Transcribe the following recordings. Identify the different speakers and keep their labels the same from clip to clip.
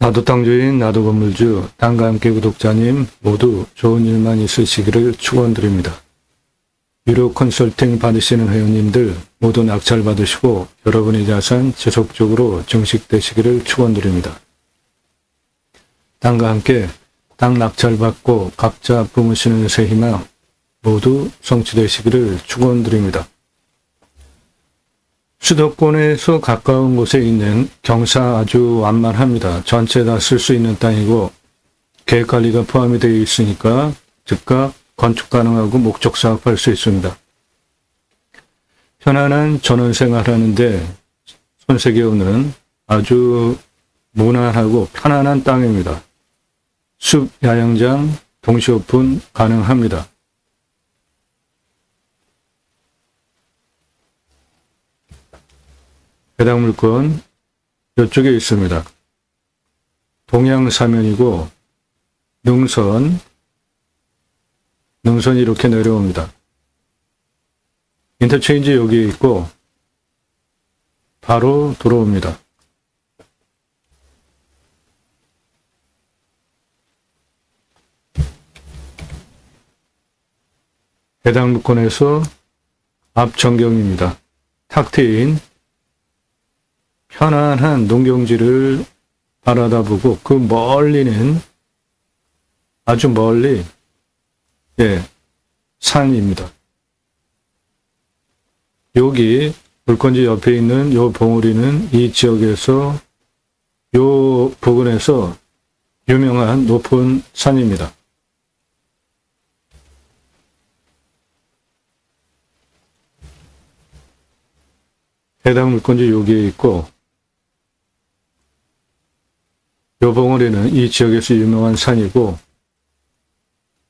Speaker 1: 나도 땅주인, 나도 건물주, 땅과 함께 구독자님 모두 좋은 일만 있으시기를 축원드립니다. 유료 컨설팅 받으시는 회원님들 모두 낙찰 받으시고 여러분의 자산 지속적으로 증식되시기를 축원드립니다. 땅과 함께 땅 낙찰 받고 각자 품으시는 새 희망 모두 성취되시기를 축원드립니다. 수도권에서 가까운 곳에 있는 경사 아주 완만합니다. 전체 다 쓸 수 있는 땅이고 계획관리가 포함이 되어 있으니까 즉각 건축 가능하고 목적 사업할 수 있습니다. 편안한 전원생활하는데 손색이 없는 아주 무난하고 편안한 땅입니다. 숲 야영장 동시 오픈 가능합니다. 해당 물건 이쪽에 있습니다. 동양사면이고 능선이 이렇게 내려옵니다. 인터체인지 여기에 있고 바로 들어옵니다. 해당 물건에서 앞 전경입니다. 탁 트인 편안한 농경지를 바라다보고 그 멀리는 아주 멀리 산입니다. 여기 물건지 옆에 있는 요 봉우리는 이 지역에서 요 부근에서 유명한 높은 산입니다. 해당 물건지 여기에 있고 요 봉우리는 이 지역에서 유명한 산이고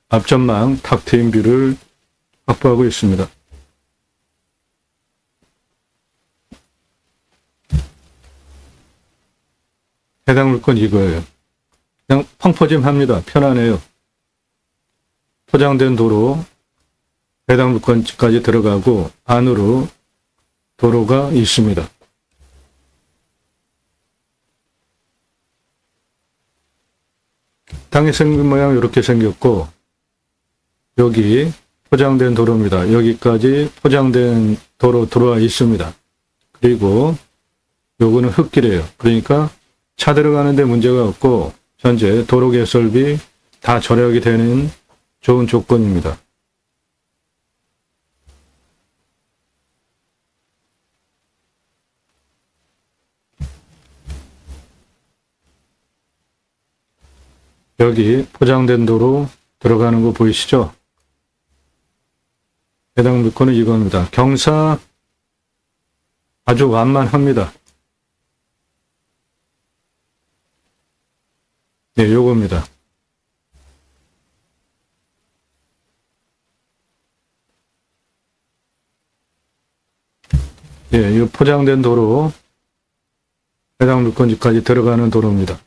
Speaker 1: 앞전망 탁 트인 뷰를 확보하고 있습니다. 해당 물건 이거예요. 그냥 펑퍼짐합니다. 편안해요. 포장된 도로 해당 물건까지 들어가고 안으로 도로가 있습니다. 땅이 생긴 모양 이렇게 생겼고 여기 포장된 도로입니다. 여기까지 포장된 도로 들어와 있습니다. 그리고 요거는 흙길이에요. 그러니까 차 들어가는데 문제가 없고 현재 도로 개설비 다 절약이 되는 좋은 조건입니다. 여기 포장된 도로 들어가는 거 보이시죠? 해당 물건은 이겁니다. 경사 아주 완만합니다. 네, 요겁니다. 예, 이 포장된 도로 해당 물건지까지 들어가는 도로입니다.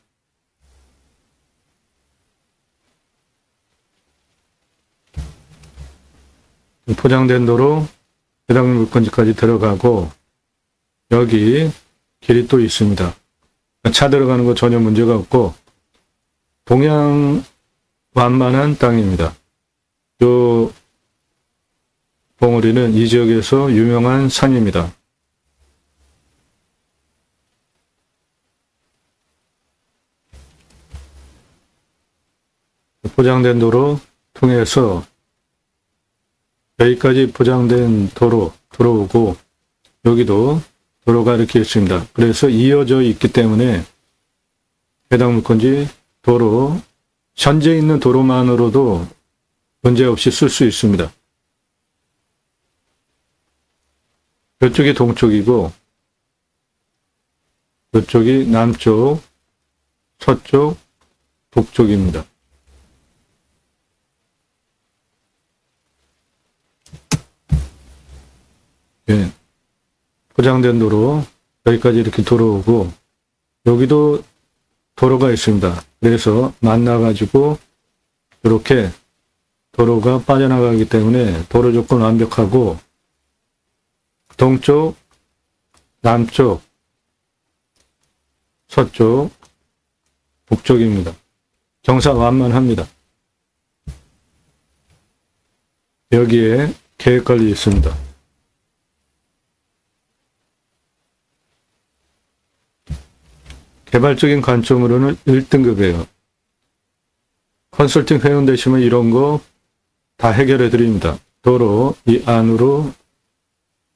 Speaker 1: 포장된 도로 해당 물건지까지 들어가고 여기 길이 또 있습니다. 차 들어가는 거 전혀 문제가 없고 동양 완만한 땅입니다. 요 봉우리는 이 지역에서 유명한 산입니다. 포장된 도로 통해서 여기까지 포장된 도로 들어오고 여기도 도로가 이렇게 있습니다. 그래서 이어져 있기 때문에 해당 물건지 도로 현재 있는 도로만으로도 문제없이 쓸 수 있습니다. 이쪽이 동쪽이고 이쪽이 남쪽, 서쪽, 북쪽입니다. 예, 포장된 도로 여기까지 이렇게 들어오고 여기도 도로가 있습니다. 그래서 만나가지고 이렇게 도로가 빠져나가기 때문에 도로 조건 완벽하고 동쪽, 남쪽, 서쪽 북쪽입니다. 경사 완만합니다. 여기에 계획관리 있습니다. 개발적인 관점으로는 1등급이에요. 컨설팅 회원 되시면 이런 거 다 해결해 드립니다. 도로 이 안으로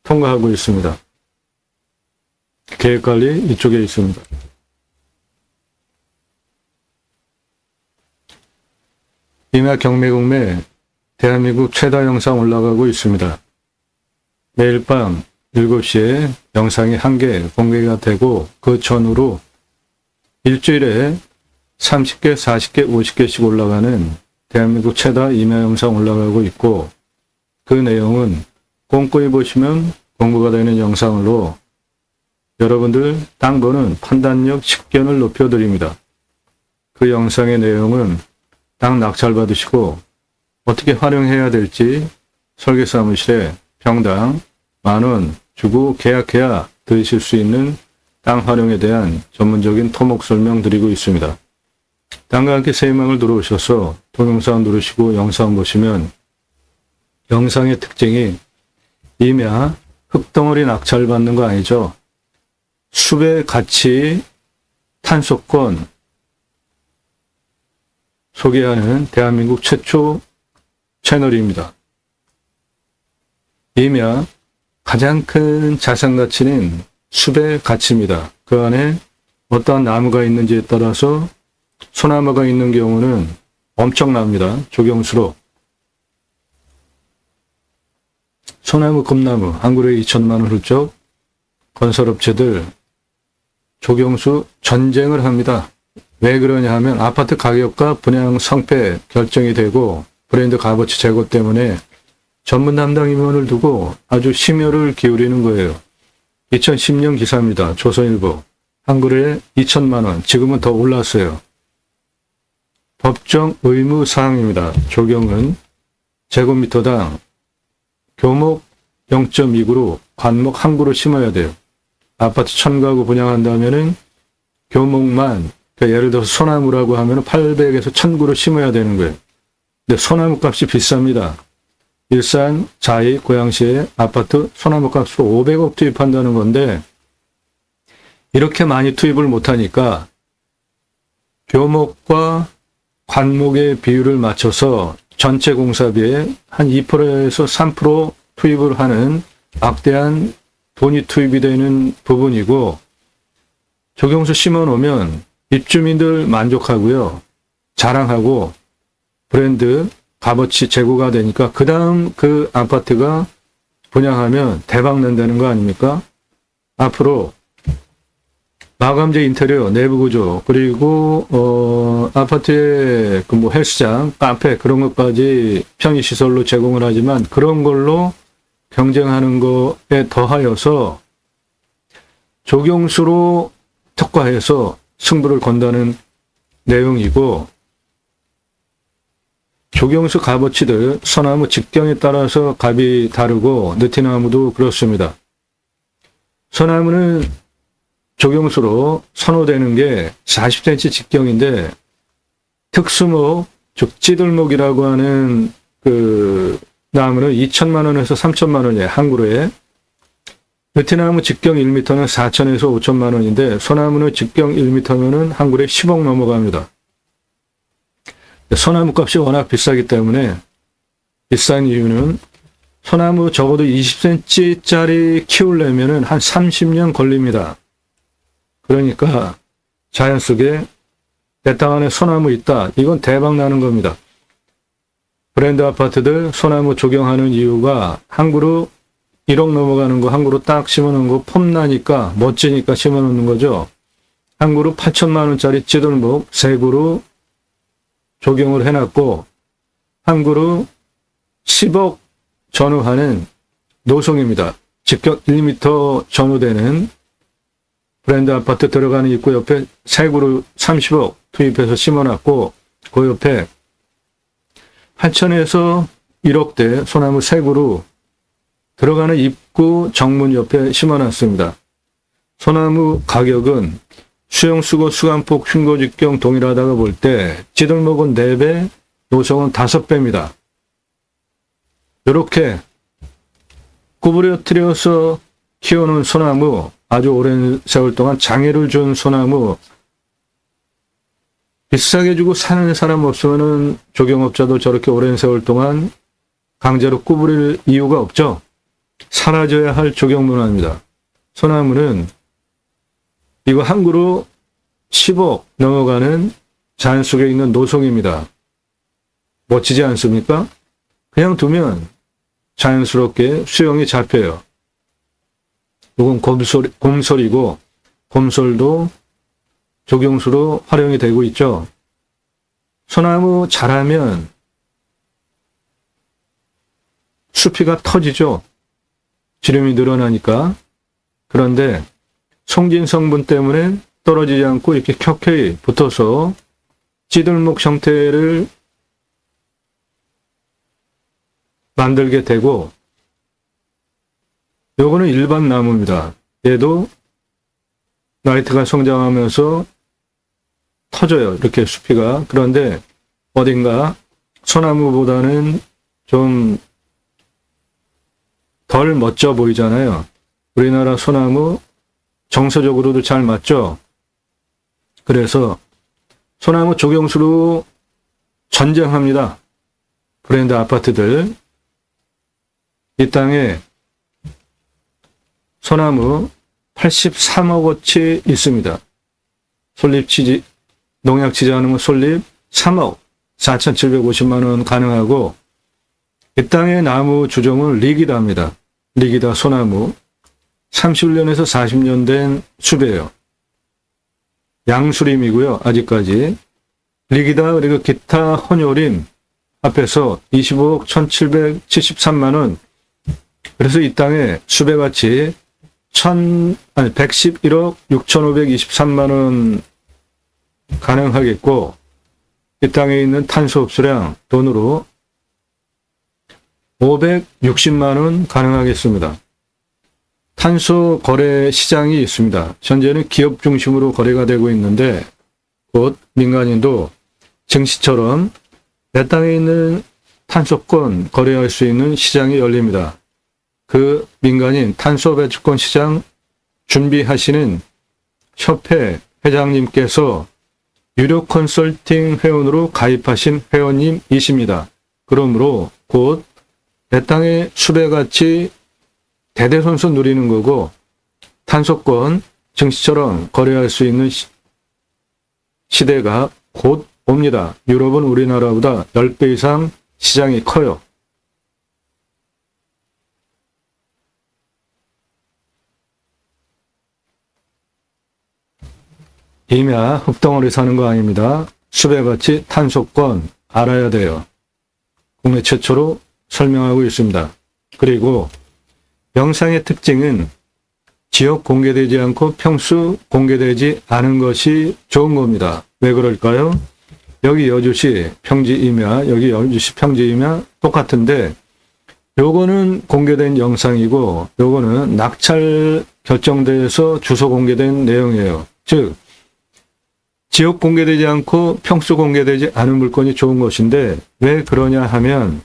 Speaker 1: 통과하고 있습니다. 계획관리 이쪽에 있습니다. 임야 경매국내 대한민국 최다 영상 올라가고 있습니다. 매일 밤 7시에 영상이 1개 공개가 되고 그 전후로 일주일에 30개, 40개, 50개씩 올라가는 대한민국 최다 임야 영상 올라가고 있고 그 내용은 꼼꼼히 보시면 공부가 되는 영상으로 여러분들 땅 보는 판단력, 식견을 높여드립니다. 그 영상의 내용은 땅 낙찰 받으시고 어떻게 활용해야 될지 설계사무실에 평당 10,000원 주고 계약해야 드실 수 있는 땅 활용에 대한 전문적인 토목 설명 드리고 있습니다. 땅과 함께 세이망을 들어오셔서 동영상 누르시고 영상 보시면 영상의 특징이 임야 흙덩어리 낙찰 받는 거 아니죠. 숲의 가치 탄소권 소개하는 대한민국 최초 채널입니다. 임야 가장 큰 자산 가치는 숲의 가치입니다. 그 안에 어떠한 나무가 있는지에 따라서 소나무가 있는 경우는 엄청납니다. 조경수로. 소나무, 금나무 한 그루에 2천만 원 훌쩍 건설업체들 조경수 전쟁을 합니다. 왜 그러냐 하면 아파트 가격과 분양 성패 결정이 되고 브랜드 값어치 제고 때문에 전문 담당 임원을 두고 아주 심혈을 기울이는 거예요. 2010년 기사입니다. 조선일보. 한 그루에 2천만 원. 지금은 더 올랐어요. 법정 의무 사항입니다. 조경은 제곱미터당 교목 0.2그루, 관목 한 그루 심어야 돼요. 아파트 1000가구 분양한다면은 교목만, 그러니까 예를 들어서 소나무라고 하면 800에서 1000그루 심어야 되는 거예요. 근데 소나무 값이 비쌉니다. 일산, 자이, 고양시에 아파트 소나무 값으로 500억 투입한다는 건데 이렇게 많이 투입을 못하니까 교목과 관목의 비율을 맞춰서 전체 공사비에 한 2%에서 3% 투입을 하는 막대한 돈이 투입이 되는 부분이고 조경수 심어놓으면 입주민들 만족하고요. 자랑하고 브랜드 값어치 제고가 되니까 그 다음 그 아파트가 분양하면 대박 난다는 거 아닙니까? 앞으로 마감재 인테리어, 내부 구조, 그리고 아파트의 그 뭐 헬스장, 카페 그런 것까지 편의시설로 제공을 하지만 그런 걸로 경쟁하는 거에 더하여서 조경수로 특화해서 승부를 건다는 내용이고 조경수 값어치들 소나무 직경에 따라서 값이 다르고 느티나무도 그렇습니다. 소나무는 조경수로 선호되는 게 40cm 직경인데 특수목, 즉 찌들목이라고 하는 그 나무는 2천만 원에서 3천만 원이에요. 한 그루에. 느티나무 직경 1m는 4천에서 5천만 원인데 소나무는 직경 1m면은 한 그루에 10억 넘어갑니다. 소나무 값이 워낙 비싸기 때문에 비싼 이유는 소나무 적어도 20cm짜리 키우려면은 한 30년 걸립니다. 그러니까 자연 속에 내 땅 안에 소나무 있다. 이건 대박 나는 겁니다. 브랜드 아파트들 소나무 조경하는 이유가 한 그루 1억 넘어가는 거 한 그루 딱 심어놓은 거 폼나니까 멋지니까 심어놓는 거죠. 한 그루 8천만 원짜리 찌들목 3그루 조경을 해놨고 한 그루 10억 전후하는 노송입니다. 직경 1m 전후되는 브랜드 아파트 들어가는 입구 옆에 3그루 30억 투입해서 심어놨고 그 옆에 8천에서 1억대 소나무 3그루 들어가는 입구 정문 옆에 심어놨습니다. 소나무 가격은 수용수고, 수간폭, 흉고직경 동일하다고 볼 때 찌들목은 4배, 노성은 5배입니다. 이렇게 구부려뜨려서 키우는 소나무, 아주 오랜 세월 동안 장애를 준 소나무, 비싸게 주고 사는 사람 없으면은 조경업자도 저렇게 오랜 세월 동안 강제로 구부릴 이유가 없죠. 사라져야 할 조경 문화입니다. 소나무는 이거 한 그루 10억 넘어가는 자연 속에 있는 노송입니다. 멋지지 않습니까? 그냥 두면 자연스럽게 수영이 잡혀요. 이건 곰솔이고, 곰솔도 조경수로 활용이 되고 있죠. 소나무 자라면 수피가 터지죠. 지름이 늘어나니까. 그런데 송진 성분 때문에 떨어지지 않고 이렇게 켜켜이 붙어서 찌들목 형태를 만들게 되고, 요거는 일반 나무입니다. 얘도 나이트가 성장하면서 터져요. 이렇게 수피가. 그런데 어딘가 소나무보다는 좀 덜 멋져 보이잖아요. 우리나라 소나무 정서적으로도 잘 맞죠? 그래서 소나무 조경수로 전쟁합니다. 브랜드 아파트들. 이 땅에 소나무 83억 원치 있습니다. 솔잎 치지, 농약 치지 않으면 솔잎 3억 4,750만 원 가능하고, 이 땅의 나무 주종은 리기다입니다. 리기다 소나무. 31년에서 40년 된 수배예요. 양수림이고요. 아직까지. 리기다 그리고 기타 혼요림 합해서 25억 1,773만 원. 그래서 이 땅에 수배가치 111억 6,523만 원 가능하겠고, 이 땅에 있는 탄소 흡수량 돈으로 560만 원 가능하겠습니다. 탄소 거래 시장이 있습니다. 현재는 기업 중심으로 거래가 되고 있는데, 곧 민간인도 증시처럼 내 땅에 있는 탄소권 거래할 수 있는 시장이 열립니다. 그 민간인 탄소 배출권 시장 준비하시는 협회 회장님께서 유료 컨설팅 회원으로 가입하신 회원님이십니다. 그러므로 곧 내 땅의 수배같이 대대손손 누리는 거고, 탄소권 증시처럼 거래할 수 있는 시대가 곧 옵니다. 유럽은 우리나라보다 10배 이상 시장이 커요. 임야 흙덩어리 사는 거 아닙니다. 수배같이 탄소권 알아야 돼요. 국내 최초로 설명하고 있습니다. 그리고 영상의 특징은 지역 공개되지 않고 평수 공개되지 않은 것이 좋은 겁니다. 왜 그럴까요? 여기 여주시 평지임야, 여기 여주시 평지임야 똑같은데, 요거는 공개된 영상이고 요거는 낙찰 결정돼서 주소 공개된 내용이에요. 즉 지역 공개되지 않고 평수 공개되지 않은 물건이 좋은 것인데, 왜 그러냐 하면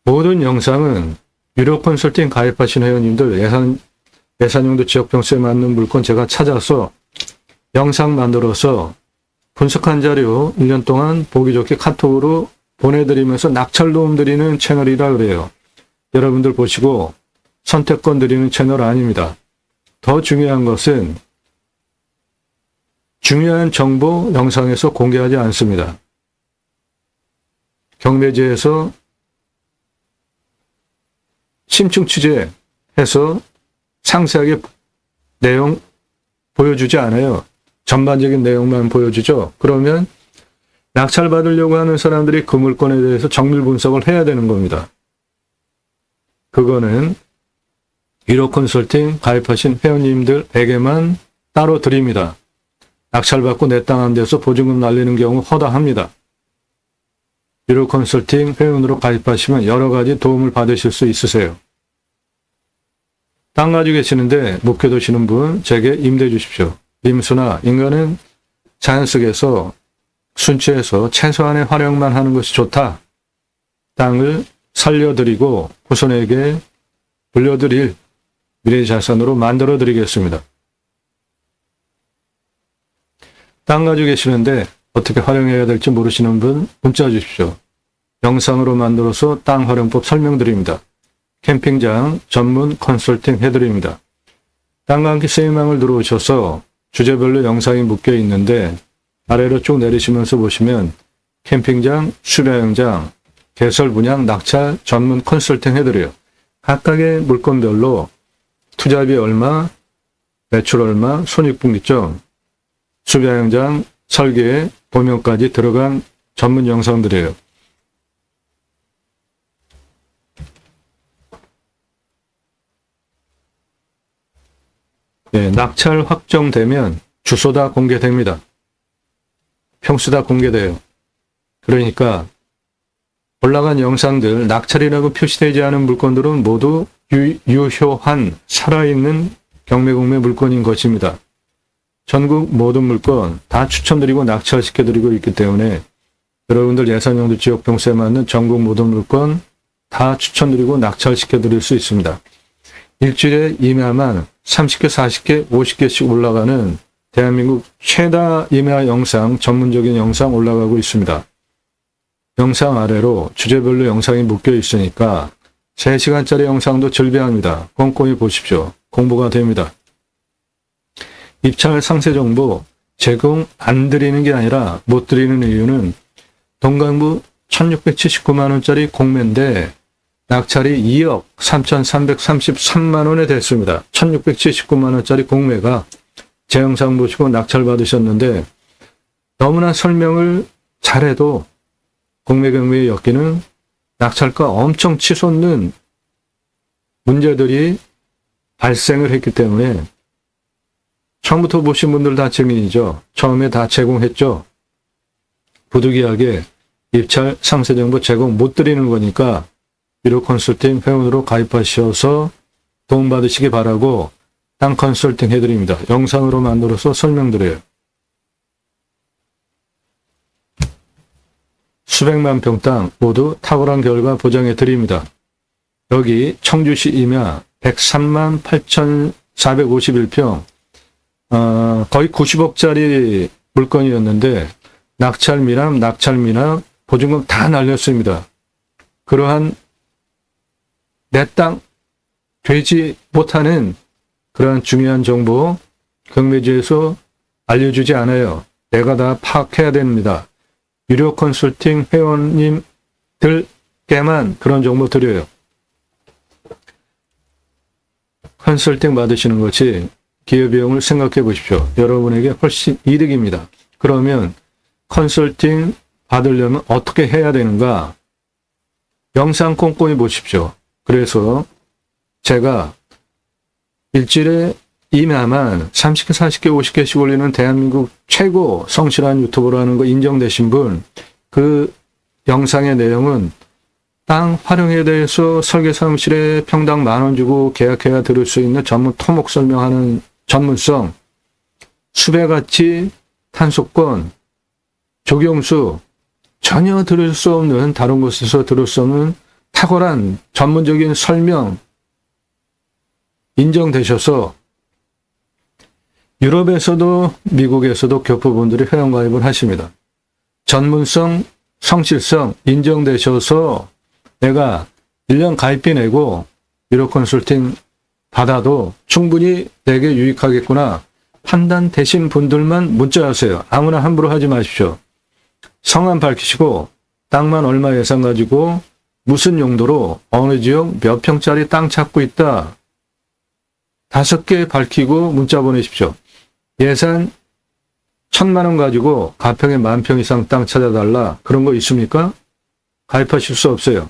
Speaker 1: 모든 영상은 유료 컨설팅 가입하신 회원님들 예산용도 지역 평수에 맞는 물건 제가 찾아서 영상 만들어서 분석한 자료 1년 동안 보기 좋게 카톡으로 보내드리면서 낙찰 도움 드리는 채널이라 그래요. 여러분들 보시고 선택권 드리는 채널 아닙니다. 더 중요한 것은 중요한 정보 영상에서 공개하지 않습니다. 경매지에서 심층 취재해서 상세하게 내용 보여주지 않아요. 전반적인 내용만 보여주죠. 그러면 낙찰 받으려고 하는 사람들이 그 물건에 대해서 정밀 분석을 해야 되는 겁니다. 그거는 1호 컨설팅 가입하신 회원님들에게만 따로 드립니다. 낙찰받고 내 땅 한 데서 보증금 날리는 경우 허다합니다. 1호 컨설팅 회원으로 가입하시면 여러 가지 도움을 받으실 수 있으세요. 땅 가지고 계시는데 목회도시는 분 제게 임대해 주십시오. 임수나 인간은 자연 속에서 순치해서 최소한의 활용만 하는 것이 좋다. 땅을 살려드리고 후손에게 불려드릴 미래 자산으로 만들어 드리겠습니다. 땅 가지고 계시는데 어떻게 활용해야 될지 모르시는 분 문자 주십시오. 영상으로 만들어서 땅 활용법 설명드립니다. 캠핑장 전문 컨설팅 해드립니다. 땅과 함께 세이망을 들어오셔서 주제별로 영상이 묶여 있는데 아래로 쭉 내리시면서 보시면 캠핑장, 수려영장, 개설 분양, 낙찰 전문 컨설팅 해드려요. 각각의 물건별로 투자비 얼마, 매출 얼마, 손익분기점, 수려영장, 설계, 보명까지 들어간 전문 영상들이에요. 예, 낙찰 확정되면 주소 다 공개됩니다. 평수 다 공개돼요. 그러니까 올라간 영상들 낙찰이라고 표시되지 않은 물건들은 모두 유효한 살아있는 경매공매 물건인 것입니다. 전국 모든 물건 다 추천드리고 낙찰시켜드리고 있기 때문에 여러분들 예산용도 지역병수에 맞는 전국 모든 물건 다 추천드리고 낙찰시켜드릴 수 있습니다. 일주일에 임야만 30개, 40개, 50개씩 올라가는 대한민국 최다 임야 영상, 전문적인 영상 올라가고 있습니다. 영상 아래로 주제별로 영상이 묶여 있으니까 3시간짜리 영상도 즐비합니다. 꼼꼼히 보십시오. 공부가 됩니다. 입찰 상세 정보 제공 안 드리는 게 아니라 못 드리는 이유는 동강부 1679만원짜리 공매인데 낙찰이 2억 3,333만원에 됐습니다. 1679만원짜리 공매가 제 영상 보시고 낙찰 받으셨는데 너무나 설명을 잘해도 공매 경매에 엮이는 낙찰가 엄청 치솟는 문제들이 발생을 했기 때문에 처음부터 보신 분들 다 증인이죠. 처음에 다 제공했죠. 부득이하게 입찰 상세 정보 제공 못 드리는 거니까 유료 컨설팅 회원으로 가입하셔서 도움받으시기 바라고 땅 컨설팅 해드립니다. 영상으로 만들어서 설명드려요. 수백만 평 땅 모두 탁월한 결과 보장해 드립니다. 여기 청주시 임야 103만 8,451평 거의 90억짜리 물건이었는데 낙찰 미납 보증금 다 날렸습니다. 그러한 내 땅 되지 못하는 그러한 중요한 정보 경매지에서 알려주지 않아요. 내가 다 파악해야 됩니다. 유료 컨설팅 회원님들께만 그런 정보 드려요. 컨설팅 받으시는 것이 기회비용을 생각해 보십시오. 여러분에게 훨씬 이득입니다. 그러면 컨설팅 받으려면 어떻게 해야 되는가? 영상 꼼꼼히 보십시오. 그래서 제가 일주일에 임야만 30개, 40개, 50개씩 올리는 대한민국 최고 성실한 유튜버라는 거 인정되신 분, 그 영상의 내용은 땅 활용에 대해서 설계사무실에 평당 10,000원 주고 계약해야 들을 수 있는 전문 토목 설명하는 전문성, 수배가치, 탄소권, 조경수, 전혀 들을 수 없는, 다른 곳에서 들을 수 없는 탁월한 전문적인 설명 인정되셔서 유럽에서도 미국에서도 교포분들이 회원가입을 하십니다. 전문성, 성실성 인정되셔서 내가 1년 가입비 내고 유료 컨설팅 받아도 충분히 내게 유익하겠구나 판단되신 분들만 문자하세요. 아무나 함부로 하지 마십시오. 성함 밝히시고 땅만 얼마 예산 가지고 무슨 용도로 어느 지역 몇 평짜리 땅 찾고 있다. 5개 밝히고 문자 보내십시오. 예산 1,000만원 가지고 가평에 10,000평 이상 땅 찾아달라. 그런 거 있습니까? 가입하실 수 없어요.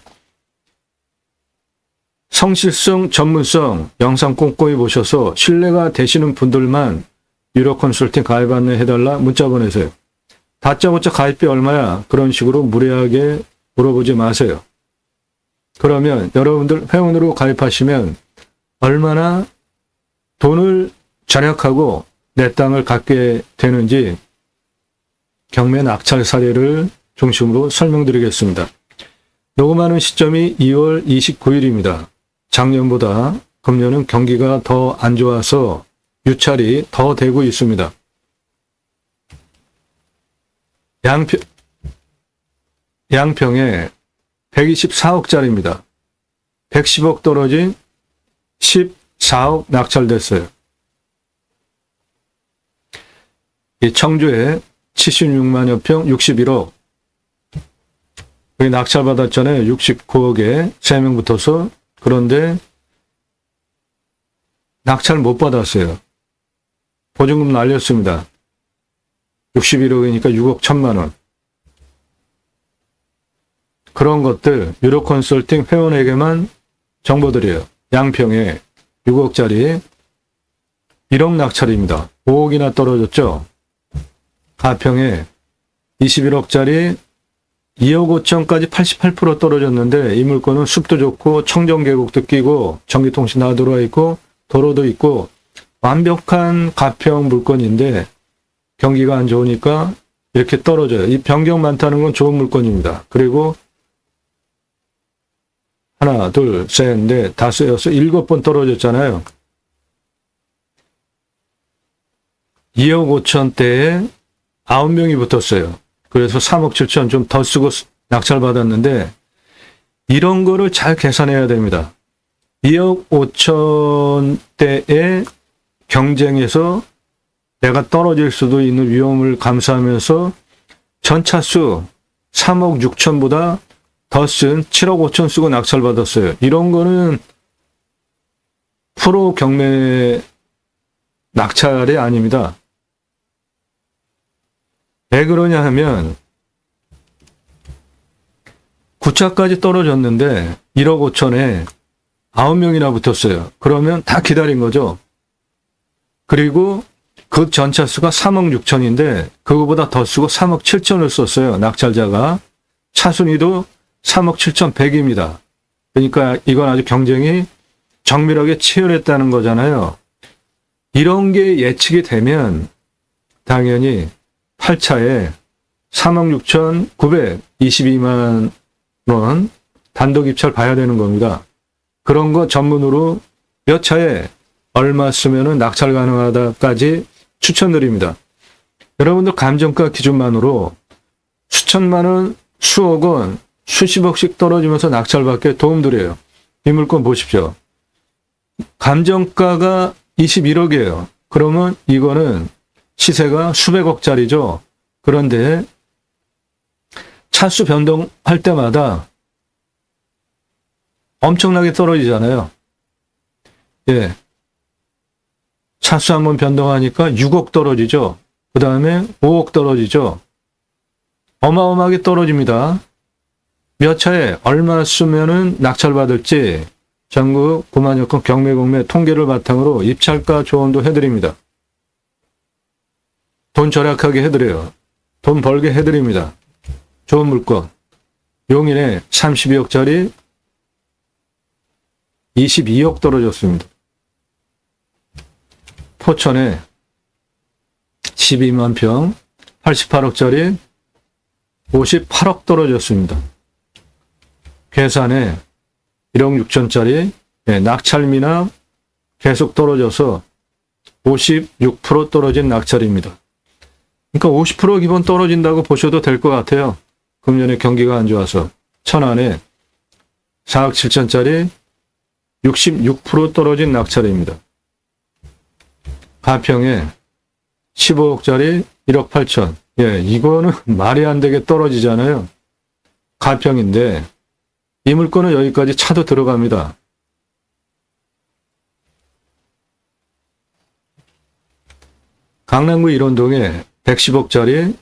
Speaker 1: 성실성, 전문성 영상 꼼꼼히 보셔서 신뢰가 되시는 분들만 유료 컨설팅 가입 안내해달라 문자 보내세요. 다짜고짜 가입비 얼마야? 그런 식으로 무례하게 물어보지 마세요. 그러면 여러분들 회원으로 가입하시면 얼마나 돈을 절약하고 내 땅을 갖게 되는지 경매 낙찰 사례를 중심으로 설명드리겠습니다. 녹음하는 시점이 2월 29일입니다. 작년보다 금년은 경기가 더 안 좋아서 유찰이 더 되고 있습니다. 양평에 124억짜리입니다. 110억 떨어진 14억 낙찰됐어요. 이 청주에 76만여 평 61억. 여기 낙찰받았잖아요. 69억에 3명 붙어서. 그런데 낙찰 못 받았어요. 보증금 날렸습니다. 61억이니까 6억 1천만 원. 그런 것들 유로 컨설팅 회원에게만 정보드려요. 양평에 6억짜리 1억 낙찰입니다. 5억이나 떨어졌죠. 가평에 21억짜리 2억 5천까지 88% 떨어졌는데 이 물건은 숲도 좋고 청정 계곡도 끼고 전기통신 다 들어와 있고 도로도 있고 완벽한 가평 물건인데 경기가 안 좋으니까 이렇게 떨어져요. 이 변경 많다는 건 좋은 물건입니다. 그리고 하나, 둘, 셋, 넷, 다섯, 여섯, 7번 떨어졌잖아요. 2억 5천대에 9명이 붙었어요. 그래서 3억 7천 좀 더 쓰고 낙찰 받았는데 이런 거를 잘 계산해야 됩니다. 2억 5천대의 경쟁에서 내가 떨어질 수도 있는 위험을 감수하면서 전차수 3억 6천보다 더 쓴 7억 5천 쓰고 낙찰 받았어요. 이런 거는 프로 경매 낙찰이 아닙니다. 왜 그러냐 하면 구차까지 떨어졌는데 1억 5천에 9명이나 붙었어요. 그러면 다 기다린 거죠. 그리고 그 전차수가 3억 6천인데 그거보다 더 쓰고 3억 7천을 썼어요. 낙찰자가. 차순위도 3억 7천 100입니다. 그러니까 이건 아주 경쟁이 정밀하게 치열했다는 거잖아요. 이런 게 예측이 되면 당연히 8차에 3억 6천 922만 원 단독 입찰 봐야 되는 겁니다. 그런 거 전문으로 몇 차에 얼마 쓰면은 낙찰 가능하다까지 추천드립니다. 여러분들 감정가 기준만으로 수천만 원, 수억 원, 수십억씩 떨어지면서 낙찰받게 도움드려요. 이 물건 보십시오. 감정가가 21억이에요. 그러면 이거는 시세가 수백억짜리죠. 그런데 차수 변동할 때마다 엄청나게 떨어지잖아요. 예. 차수 한번 변동하니까 6억 떨어지죠. 그 다음에 5억 떨어지죠. 어마어마하게 떨어집니다. 몇 차에 얼마 쓰면은 낙찰받을지 전국 9만여 건 경매 통계를 바탕으로 입찰가 조언도 해드립니다. 돈 절약하게 해드려요. 돈 벌게 해드립니다. 좋은 물건. 용인에 32억짜리 22억 떨어졌습니다. 포천에 12만 평 88억짜리 58억 떨어졌습니다. 괴산에 1억 6천짜리 낙찰미나 계속 떨어져서 56% 떨어진 낙찰입니다. 그러니까 50% 기본 떨어진다고 보셔도 될 것 같아요. 금년에 경기가 안 좋아서. 천안에 4억 7천짜리 66% 떨어진 낙찰입니다. 가평에 15억짜리 1억 8천. 예, 이거는 말이 안 되게 떨어지잖아요. 가평인데 이 물건은 여기까지 차도 들어갑니다. 강남구 일원동에 110억짜리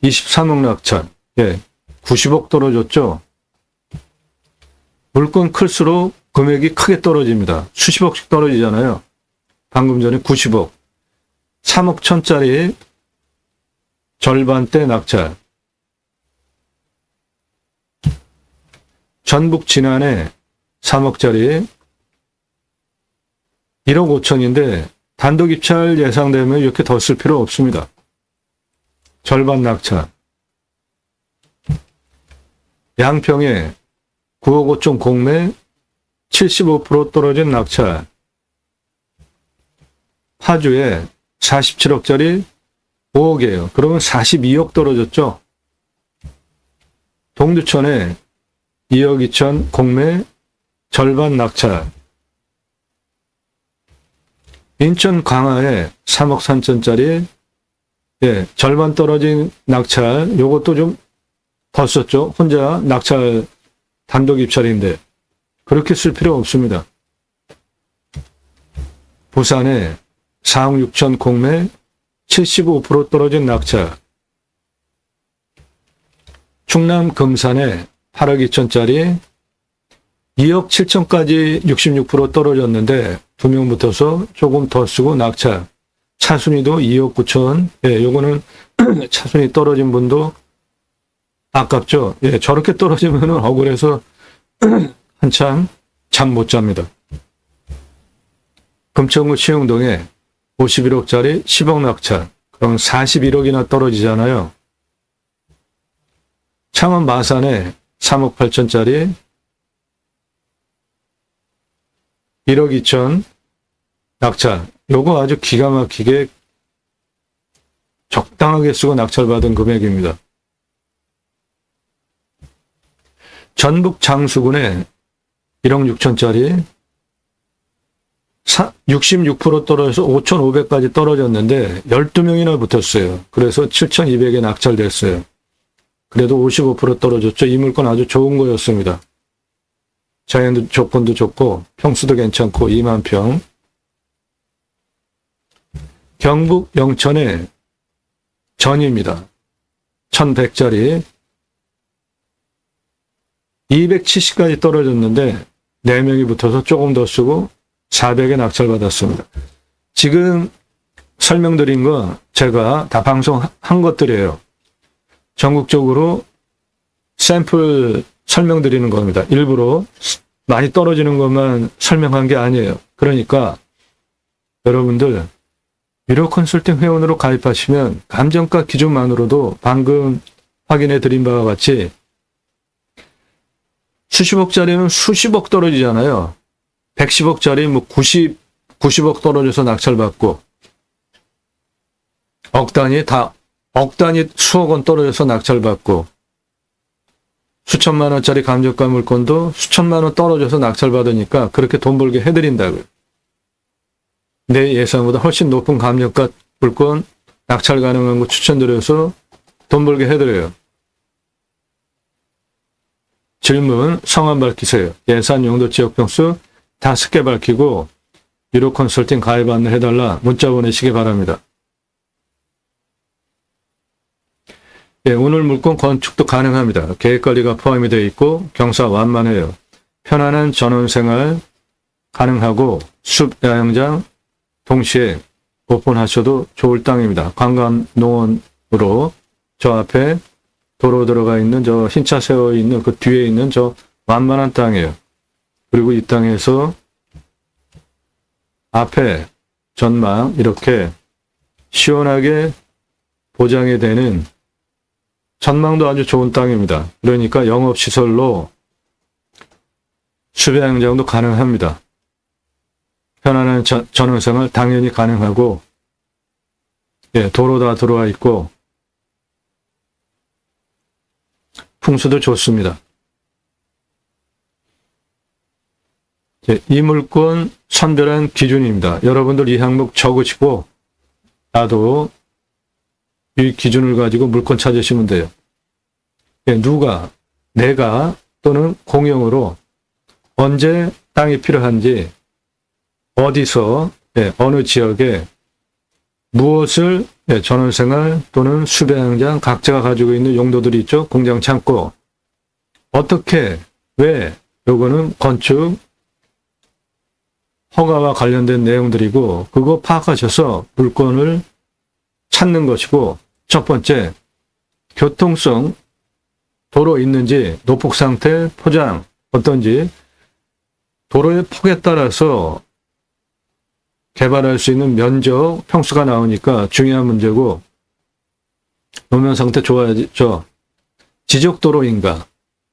Speaker 1: 23억 낙찰. 예, 90억 떨어졌죠. 물건 클수록 금액이 크게 떨어집니다. 수십억씩 떨어지잖아요. 방금 전에 90억. 3억 천짜리 절반대 낙찰. 전북 진안에 3억짜리 1억 5천인데 단독 입찰 예상되면 이렇게 더 쓸 필요 없습니다. 절반 낙찰. 양평에 9억 5천 공매 75% 떨어진 낙찰. 파주에 47억짜리 5억이에요. 그러면 42억 떨어졌죠. 동두천에 2억 2천 공매 절반 낙찰. 인천 강화에 3억 3천짜리 절반 떨어진 낙찰. 요것도 좀 더 썼죠. 혼자 낙찰 단독 입찰인데 그렇게 쓸 필요 없습니다. 부산에 4억 6천 공매 75% 떨어진 낙찰. 충남 금산에 8억 2천짜리 2억 7천까지 66% 떨어졌는데 2명 붙어서 조금 더 쓰고 낙찰. 차순위도 2억 9천. 요거는 차순위 떨어진 분도 아깝죠. 저렇게 떨어지면 억울해서 한참 잠 못 잡니다. 금천구 치흥동에 51억짜리 10억 낙찰. 그럼 41억이나 떨어지잖아요. 창원 마산에 3억 8천짜리 1억 2천 낙찰. 요거 아주 기가 막히게 적당하게 쓰고 낙찰받은 금액입니다. 전북 장수군에 1억 6천짜리 66% 떨어져서 5,500까지 떨어졌는데 12명이나 붙었어요. 그래서 7,200에 낙찰됐어요. 그래도 55% 떨어졌죠. 이 물건 아주 좋은 거였습니다. 자연 조건도 좋고 평수도 괜찮고 2만 평. 경북 영천에 전입니다. 1,100짜리 270까지 떨어졌는데 4명이 붙어서 조금 더 쓰고 400에 낙찰받았습니다. 지금 설명드린 거 제가 다 방송한 것들이에요. 전국적으로 샘플 설명드리는 겁니다. 일부러 많이 떨어지는 것만 설명한 게 아니에요. 그러니까 여러분들 유료 컨설팅 회원으로 가입하시면 감정가 기준만으로도 방금 확인해 드린 바와 같이 수십억짜리는 수십억 떨어지잖아요. 110억짜리 90억 떨어져서 낙찰받고 억 단위 수억 원 떨어져서 낙찰받고 수천만 원짜리 감정가 물건도 수천만 원 떨어져서 낙찰받으니까 그렇게 돈 벌게 해드린다고요. 내 예상보다 훨씬 높은 감정가 물건 낙찰 가능한 거 추천드려서 돈 벌게 해드려요. 질문, 성함 밝히세요. 예산, 용도, 지역 평수 5개 밝히고 유료 컨설팅 가입 안내 해달라 문자 보내시기 바랍니다. 오늘 물건 건축도 가능합니다. 계획관리가 포함이 되어 있고 경사 완만해요. 편안한 전원생활 가능하고 숲 야영장 동시에 오픈하셔도 좋을 땅입니다. 관광농원으로 저 앞에 도로 들어가 있는 저 흰차 세워 있는 그 뒤에 있는 저 완만한 땅이에요. 그리고 이 땅에서 앞에 전망 이렇게 시원하게 보장이 되는 전망도 아주 좋은 땅입니다. 그러니까 영업시설로 수배양장도 가능합니다. 편안한 전원생활 당연히 가능하고 도로 다 들어와 있고 풍수도 좋습니다. 이 물건 선별한 기준입니다. 여러분들 이 항목 적으시고 나도 이 기준을 가지고 물건 찾으시면 돼요. 누가, 내가 또는 공용으로 언제 땅이 필요한지 어디서 어느 지역에 무엇을 전원생활 또는 수배양장 각자가 가지고 있는 용도들이 있죠. 공장 창고 어떻게 왜 요거는 건축 허가와 관련된 내용들이고 그거 파악하셔서 물건을 찾는 것이고 첫 번째 교통성 도로 있는지 노폭 상태 포장 어떤지 도로의 폭에 따라서 개발할 수 있는 면적, 평수가 나오니까 중요한 문제고, 노면 상태 좋아야죠. 지적도로인가,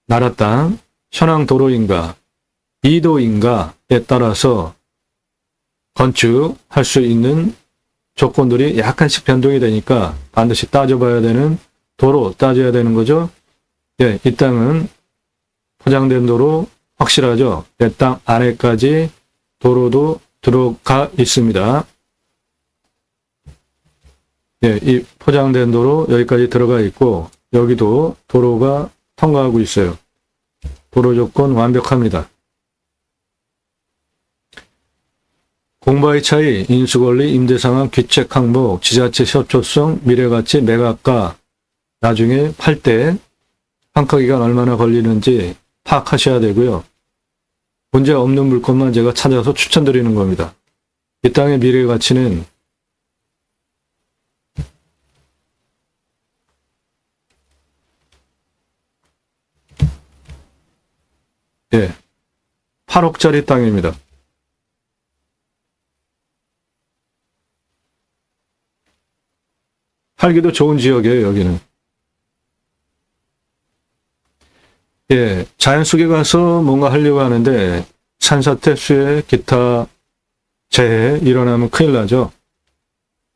Speaker 1: 나라 땅, 현황 도로인가, 이도인가에 따라서 건축할 수 있는 조건들이 약간씩 변동이 되니까 반드시 따져봐야 되는 도로 따져야 되는 거죠. 예, 이 땅은 포장된 도로 확실하죠. 내 땅 안에까지 도로도 들어가 있습니다. 예, 이 포장된 도로 여기까지 들어가 있고 여기도 도로가 통과하고 있어요. 도로 조건 완벽합니다. 공바의 차이, 인수권리, 임대상황, 귀책 항목, 지자체 협조성, 미래가치, 매각가, 나중에 팔 때 환가기간 얼마나 걸리는지 파악하셔야 되고요. 문제 없는 물건만 제가 찾아서 추천드리는 겁니다. 이 땅의 미래가치는 예, 8억짜리 땅입니다. 살기도 좋은 지역이에요, 여기는. 예, 자연 속에 가서 뭔가 하려고 하는데 산사태, 수해, 기타 재해 일어나면 큰일 나죠.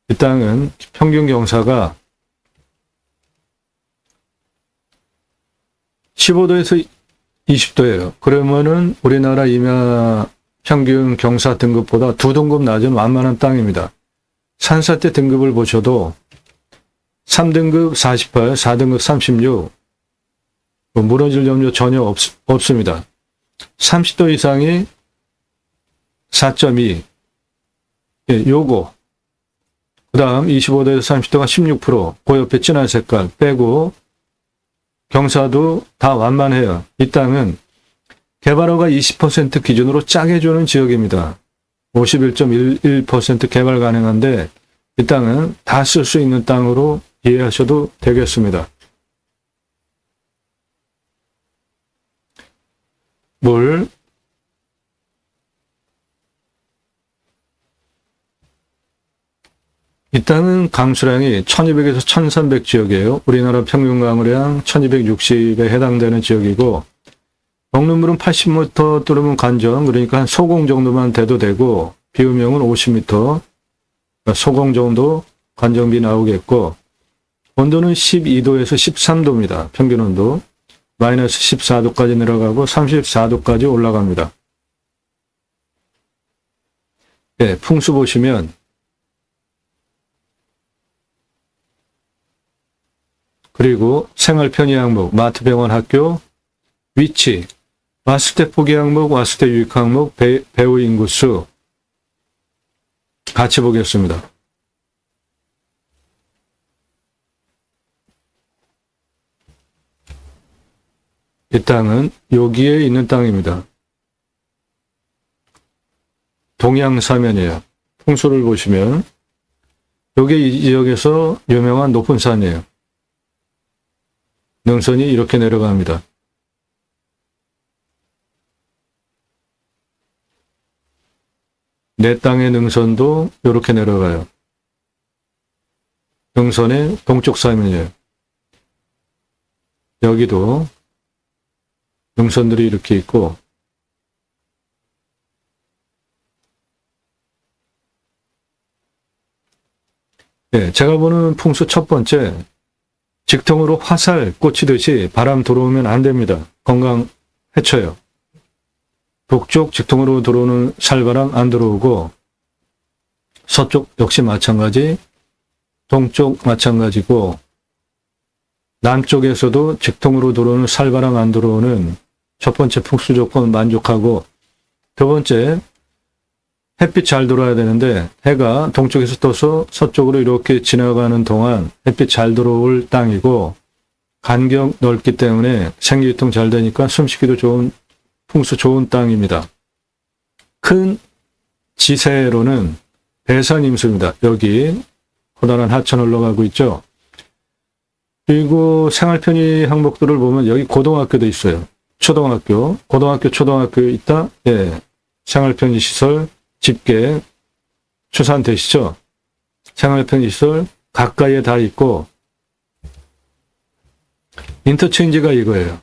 Speaker 1: 이 땅은 평균 경사가 15도에서 20도예요. 그러면은 우리나라 임야 평균 경사 등급보다 2등급 낮은 완만한 땅입니다. 산사태 등급을 보셔도 3등급 48, 4등급 36, 무너질 염려 전혀 없습니다. 30도 이상이 4.2, 예, 요거. 그 다음 25도에서 30도가 16%, 그 옆에 진한 색깔 빼고, 경사도 다 완만해요. 이 땅은 개발허가 20% 기준으로 짜게 주는 지역입니다. 51.11% 개발 가능한데, 이 땅은 다 쓸 수 있는 땅으로 이해하셔도 되겠습니다. 물, 이 땅은 강수량이 1200에서 1300 지역이에요. 우리나라 평균 강우량 1260에 해당되는 지역이고, 먹는 물은 80m 뚫으면 관정, 그러니까 한 소공 정도만 돼도 되고, 비우명은 50m, 소공 정도 관정비 나오겠고, 온도는 12도에서 13도입니다. 평균 온도. 마이너스 14도까지 내려가고 34도까지 올라갑니다. 네, 풍수 보시면 그리고 생활 편의 항목, 마트, 병원, 학교, 위치, 왔을 때 포기 항목, 왔을 때 유익 항목, 배우 인구수 같이 보겠습니다. 이 땅은 여기에 있는 땅입니다. 동양사면이에요. 풍수를 보시면 여기 이 지역에서 유명한 높은 산이에요. 능선이 이렇게 내려갑니다. 내 땅의 능선도 이렇게 내려가요. 능선의 동쪽 사면이에요. 여기도 능선들이 이렇게 있고, 네, 제가 보는 풍수 첫 번째, 직통으로 화살 꽂히듯이 바람 들어오면 안 됩니다. 건강 해쳐요. 북쪽 직통으로 들어오는 살바람 안 들어오고, 서쪽 역시 마찬가지, 동쪽 마찬가지고, 남쪽에서도 직통으로 들어오는 살바람 안 들어오는 첫 번째 풍수 조건 만족하고, 두 번째, 햇빛 잘 들어와야 되는데 해가 동쪽에서 떠서 서쪽으로 이렇게 지나가는 동안 햇빛 잘 들어올 땅이고, 간격 넓기 때문에 생기유통 잘 되니까 숨쉬기도 좋은 풍수 좋은 땅입니다. 큰 지세로는 배산 임수입니다. 여기 커다란 하천 흘러가고 있죠. 그리고 생활 편의 항목들을 보면 여기 고등학교도 있어요. 초등학교, 고등학교, 초등학교 있다. 예, 생활 편의 시설, 집계, 추산되시죠? 생활편의시설 가까이에 다 있고, 인터체인지가 이거예요.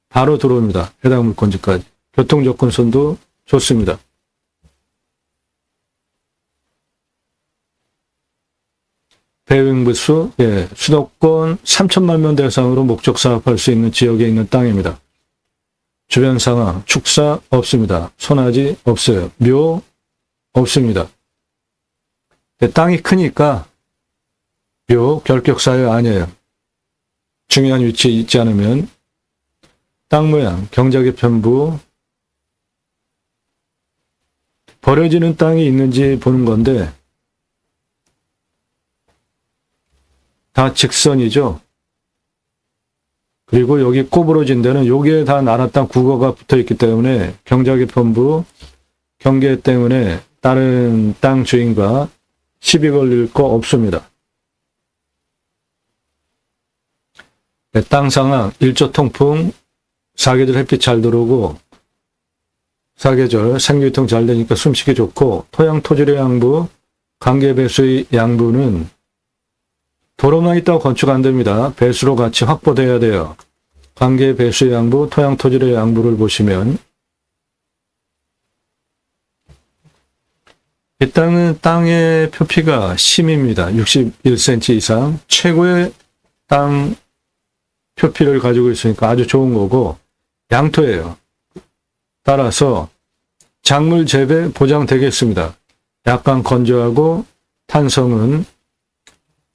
Speaker 1: 바로 들어옵니다. 해당 물건지까지. 교통접근선도 좋습니다. 배후부수, 수도권 3천만 명 대상으로 목적 사업할 수 있는 지역에 있는 땅입니다. 주변 상황, 축사 없습니다. 소나지 없어요. 묘 없습니다. 땅이 크니까 묘 결격사유 아니에요. 중요한 위치에 있지 않으면 땅 모양, 경작의 편부, 버려지는 땅이 있는지 보는 건데 다 직선이죠. 그리고 여기 꼬부러진 데는 여기에 다 나라 땅 국어가 붙어 있기 때문에 경작의 편부, 경계 때문에 다른 땅 주인과 시비 걸릴 거 없습니다. 땅 상황, 일조 통풍, 사계절 햇빛 잘 들어오고 사계절 생유통 잘 되니까 숨쉬기 좋고 토양 토질의 양부, 관계 배수의 양부는 도로만 있다고 건축 안 됩니다. 배수로 같이 확보돼야 돼요. 관계 배수의 양부, 토양 토질의 양부를 보시면 이 땅은 땅의 표피가 심입니다. 61cm 이상 최고의 땅 표피를 가지고 있으니까 아주 좋은 거고 양토예요. 따라서 작물 재배 보장되겠습니다. 약간 건조하고 탄성은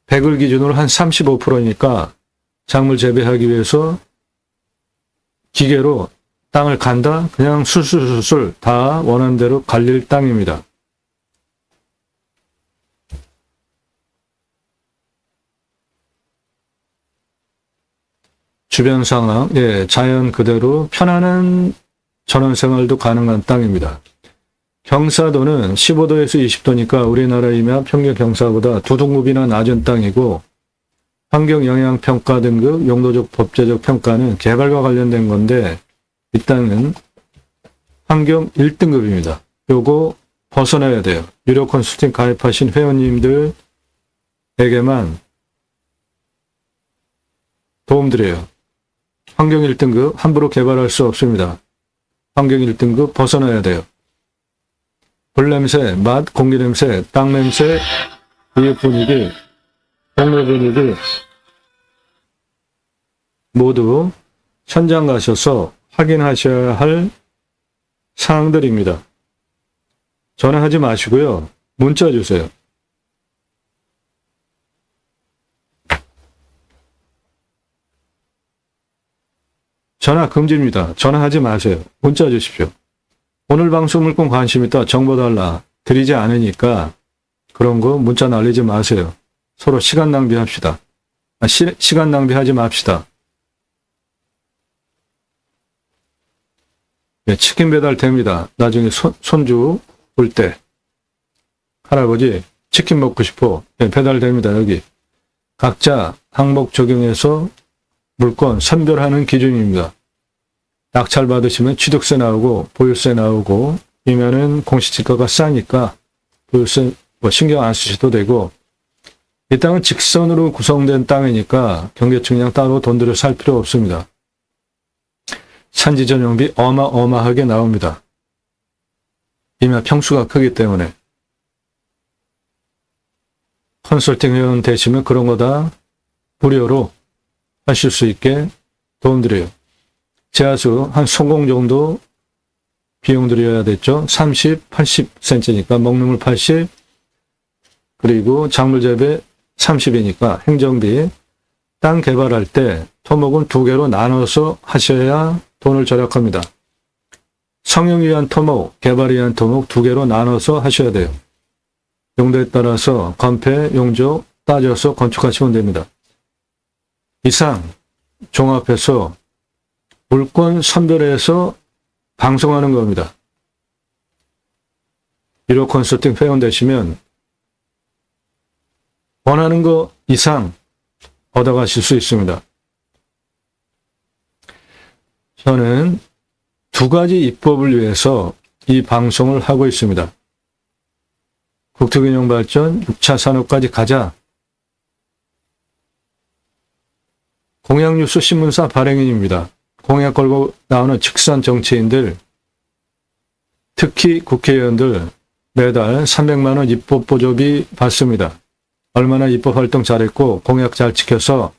Speaker 1: 100을 기준으로 한 35%니까 작물 재배하기 위해서 기계로 땅을 간다? 그냥 술술술술 다 원하는 대로 갈릴 땅입니다. 주변 상황, 자연 그대로 편안한 전원생활도 가능한 땅입니다. 경사도는 15도에서 20도니까 우리나라이며 평균 경사보다 두 등급이나 낮은 땅이고 환경영향평가 등급, 용도적 법제적 평가는 개발과 관련된 건데 이 땅은 환경 1등급입니다. 요거 벗어나야 돼요. 유료 컨설팅 가입하신 회원님들에게만 도움드려요. 환경 1등급 함부로 개발할 수 없습니다. 환경 1등급 벗어나야 돼요. 불냄새, 맛, 공기냄새, 땅냄새, 이웃 분위기, 동네 분위기 모두 현장 가셔서 확인하셔야 할 사항들입니다. 전화하지 마시고요. 문자 주세요. 전화 금지입니다. 전화하지 마세요. 문자 주십시오. 오늘 방송 물건 관심 있다. 정보 달라. 드리지 않으니까 그런 거 문자 날리지 마세요. 서로 시간 낭비합시다. 시간 낭비하지 맙시다. 치킨 배달 됩니다. 나중에 손주 올 때 할아버지 치킨 먹고 싶어. 배달 됩니다. 여기 각자 항목 적용해서 물건 선별하는 기준입니다. 낙찰 받으시면 취득세 나오고 보유세 나오고 이면은 공시지가가 싸니까 보유세 신경 안 쓰셔도 되고 이 땅은 직선으로 구성된 땅이니까 경계측량 따로 돈 들여 살 필요 없습니다. 산지 전용비 어마어마하게 나옵니다. 이면 평수가 크기 때문에 컨설팅 회원 되시면 그런 거 다 무료로 하실 수 있게 도움드려요. 제하수 한 소공 정도 비용 들여야 됐죠. 30, 80cm니까 먹는 물 80, 그리고 작물 재배 30이니까 행정비. 땅 개발할 때 토목은 두 개로 나눠서 하셔야 돈을 절약합니다. 성형 위한 토목, 개발 위한 토목 두 개로 나눠서 하셔야 돼요. 용도에 따라서 건폐, 용적 따져서 건축하시면 됩니다. 이상 종합해서 물건 선별해서 방송하는 겁니다. 유료 컨설팅 회원 되시면 원하는 거 이상 얻어가실 수 있습니다. 저는 두 가지 입법을 위해서 이 방송을 하고 있습니다. 국토균형 발전, 6차 산업까지 가자. 공약 뉴스 신문사 발행인입니다. 공약 걸고 나오는 직선 정치인들, 특히 국회의원들 매달 300만 원 입법 보조비 받습니다. 얼마나 입법 활동 잘했고 공약 잘 지켜서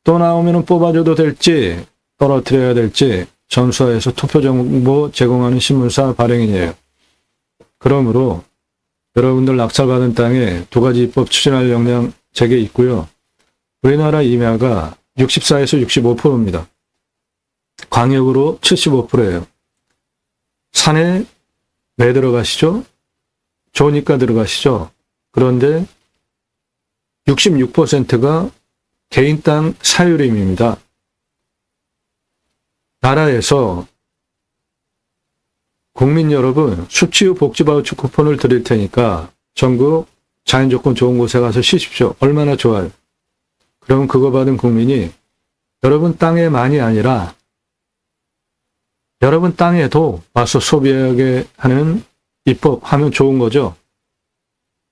Speaker 1: 또 나오면 뽑아줘도 될지 떨어뜨려야 될지 전수하에서 투표 정보 제공하는 신문사 발행인이에요. 그러므로 여러분들 낙찰받은 땅에 두 가지 입법 추진할 역량 제게 있고요. 우리나라 임야가 64에서 65%입니다. 광역으로 75%예요. 산에 왜 들어가시죠? 좋으니까 들어가시죠. 그런데 66%가 개인 땅 사유림입니다. 나라에서 국민 여러분 수치유 복지바우처 쿠폰을 드릴 테니까 전국 자연조건 좋은 곳에 가서 쉬십시오. 얼마나 좋아요. 그럼 그거 받은 국민이 여러분 땅에만이 아니라 여러분 땅에도 와서 소비하게 하는 입법하면 좋은 거죠.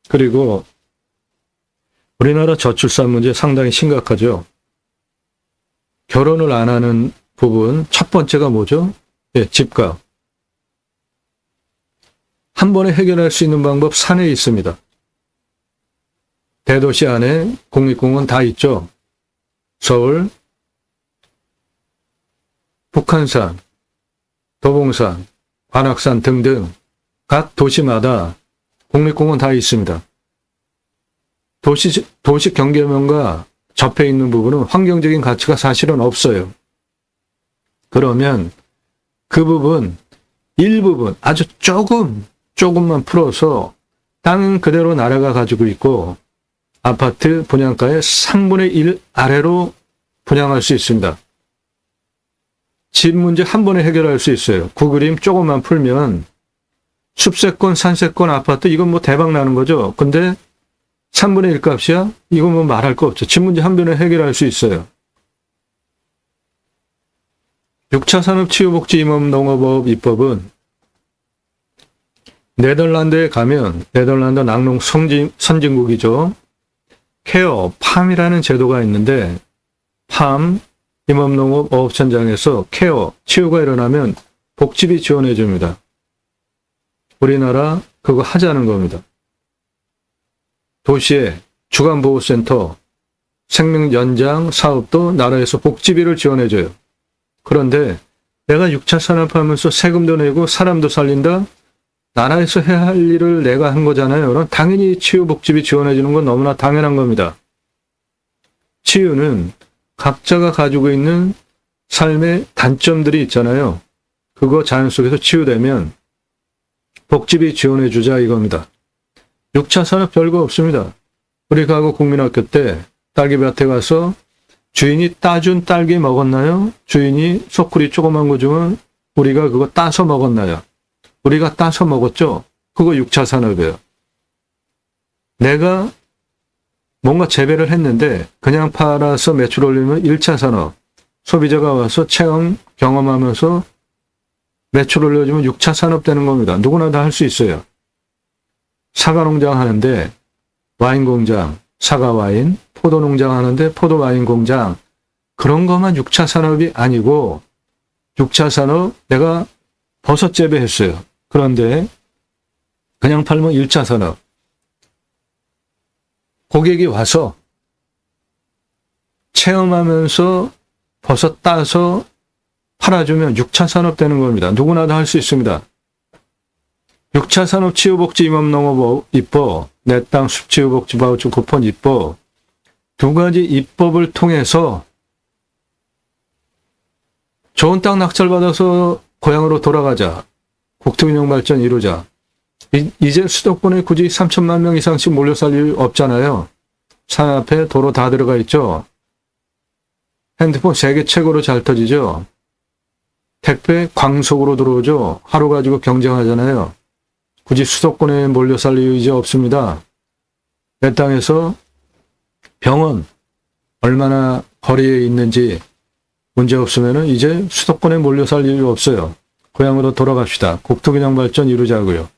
Speaker 1: 그리고 우리나라 저출산 문제 상당히 심각하죠. 결혼을 안 하는 부분 첫 번째가 뭐죠? 예, 집값. 한 번에 해결할 수 있는 방법 산에 있습니다. 대도시 안에 국립공원 다 있죠. 서울, 북한산, 도봉산, 관악산 등등 각 도시마다 국립공원 다 있습니다. 도시 경계면과 접해 있는 부분은 환경적인 가치가 사실은 없어요. 그러면 그 부분, 일부분, 아주 조금만 풀어서 땅은 그대로 나라가 가지고 있고 아파트 분양가의 3분의 1 아래로 분양할 수 있습니다. 집 문제 한 번에 해결할 수 있어요. 구그림 조금만 풀면 숲세권, 산세권 아파트 이건 뭐 대박 나는 거죠. 근데 3분의 1 값이야? 이건 뭐 말할 거 없죠. 집 문제 한 번에 해결할 수 있어요. 6차 산업치유복지임업농업업 입법은 네덜란드에 가면 네덜란드 낙농 선진국이죠. 케어, 팜이라는 제도가 있는데 팜, 임업농업 어업천장에서 케어, 치유가 일어나면 복지비 지원해 줍니다. 우리나라 그거 하자는 겁니다. 도시에 주간보호센터, 생명연장 사업도 나라에서 복지비를 지원해줘요. 그런데 내가 6차 산업하면서 세금도 내고 사람도 살린다? 나라에서 해야 할 일을 내가 한 거잖아요. 그럼 당연히 치유복지비 지원해주는 건 너무나 당연한 겁니다. 치유는 각자가 가지고 있는 삶의 단점들이 있잖아요. 그거 자연 속에서 치유되면 복지비 지원해주자 이겁니다. 6차 산업 별거 없습니다. 우리 과거 국민학교 때 딸기밭에 가서 주인이 따준 딸기 먹었나요? 주인이 소쿠리 조그만 거 주면 우리가 그거 따서 먹었나요? 우리가 따서 먹었죠? 그거 6차 산업이에요. 내가 뭔가 재배를 했는데 그냥 팔아서 매출 올리면 1차 산업. 소비자가 와서 체험, 경험하면서 매출 올려주면 6차 산업 되는 겁니다. 누구나 다 할 수 있어요. 사과 농장 하는데 와인 공장, 사과 와인, 포도 농장 하는데 포도 와인 공장. 그런 것만 6차 산업이 아니고 6차 산업 내가 버섯 재배했어요. 그런데 그냥 팔면 1차 산업. 고객이 와서 체험하면서 버섯 따서 팔아주면 6차 산업 되는 겁니다. 누구나 다 할 수 있습니다. 6차 산업 치유복지 임업농업 입법, 내 땅 숲치유복지 바우처 쿠폰 입법, 두 가지 입법을 통해서 좋은 땅 낙찰받아서 고향으로 돌아가자. 국토균형 발전 이루자. 이제 수도권에 굳이 3천만 명 이상씩 몰려 살 일 없잖아요. 산 앞에 도로 다 들어가 있죠. 핸드폰 세계 최고로 잘 터지죠. 택배 광속으로 들어오죠. 하루 가지고 경쟁하잖아요. 굳이 수도권에 몰려 살 이유 이제 없습니다. 내 땅에서 병원 얼마나 거리에 있는지 문제 없으면 이제 수도권에 몰려 살 일이 없어요. 고향으로 돌아갑시다. 국토균형 발전 이루자고요.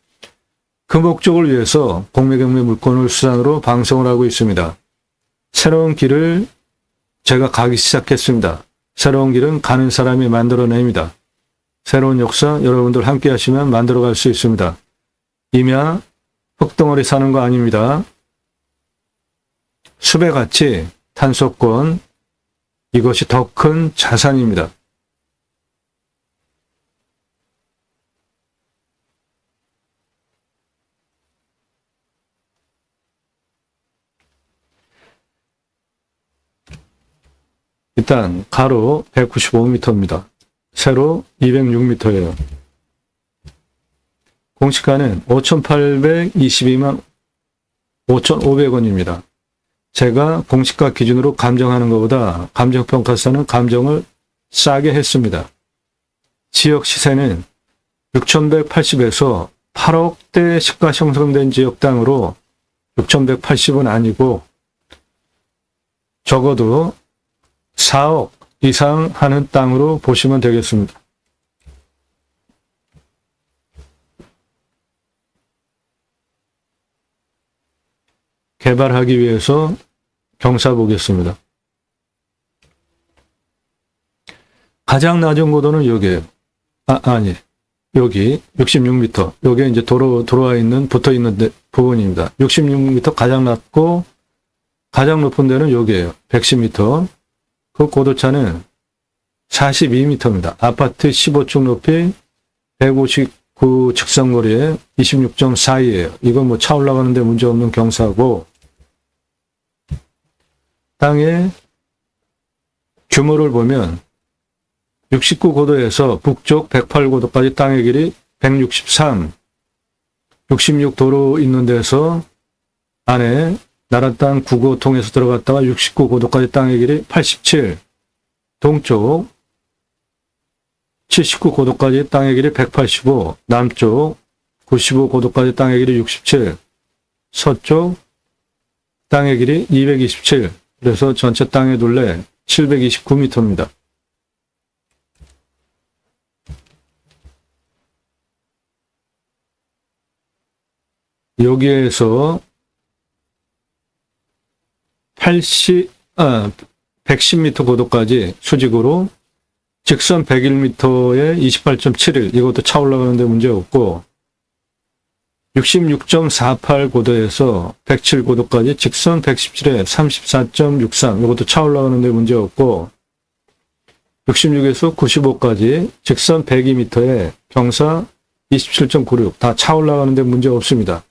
Speaker 1: 그 목적을 위해서 공매경매 물건을 수단으로 방송을 하고 있습니다. 새로운 길을 제가 가기 시작했습니다. 새로운 길은 가는 사람이 만들어냅니다. 새로운 역사 여러분들 함께 하시면 만들어갈 수 있습니다. 임야 흙덩어리 사는 거 아닙니다. 숲의 가치, 탄소권, 이것이 더 큰 자산입니다. 일단 가로 195m입니다. 세로 206m예요. 공시가는 5,822만 5,500원입니다. 제가 공시가 기준으로 감정하는 것보다 감정평가사는 감정을 싸게 했습니다. 지역 시세는 6,180에서 8억대 시가 형성된 지역 땅으로 6,180은 아니고 적어도 4억 이상 하는 땅으로 보시면 되겠습니다. 개발하기 위해서 경사 보겠습니다. 가장 낮은 고도는 여기에요. 아니. 여기 66m. 여기에 이제 도로 들어와 있는, 붙어 있는 부분입니다. 66m 가장 낮고 가장 높은 데는 여기에요. 110m. 그 고도차는 42m입니다. 아파트 15층 높이 159 직선거리에 26.42예요. 이건 뭐 차 올라가는데 문제없는 경사고, 땅의 규모를 보면 69고도에서 북쪽 108고도까지 땅의 길이 163, 66 도로 있는 데서 안에 나라 땅 9고 통해서 들어갔다가 69고도까지 땅의 길이 87, 동쪽 79고도까지 땅의 길이 185, 남쪽 95고도까지 땅의 길이 67, 서쪽 땅의 길이 227, 그래서 전체 땅의 둘레 729m입니다. 여기에서 110m 고도까지 수직으로 직선 101m에 28.71, 이것도 차 올라가는데 문제 없고, 66.48 고도에서 107 고도까지 직선 117에 34.63, 이것도 차 올라가는데 문제 없고, 66에서 95까지 직선 102m에 경사 27.96, 다 차 올라가는데 문제 없습니다.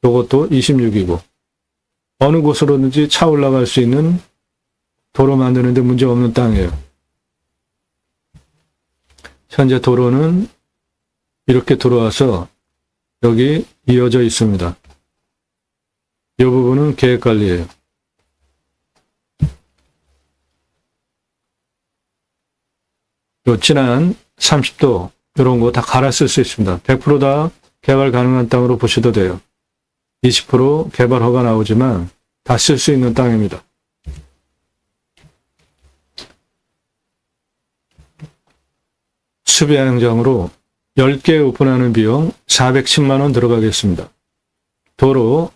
Speaker 1: 이것도 26이고, 어느 곳으로든지 차 올라갈 수 있는 도로 만드는데 문제 없는 땅이에요. 현재 도로는 이렇게 들어와서 여기 이어져 있습니다. 이 부분은 계획관리예요. 요 진한 30도 이런 거 다 갈아 쓸 수 있습니다. 100% 다 개발 가능한 땅으로 보셔도 돼요. 20% 개발 허가 나오지만 다 쓸 수 있는 땅입니다. 수비야영장으로 10개 오픈하는 비용 410만원 들어가겠습니다. 도로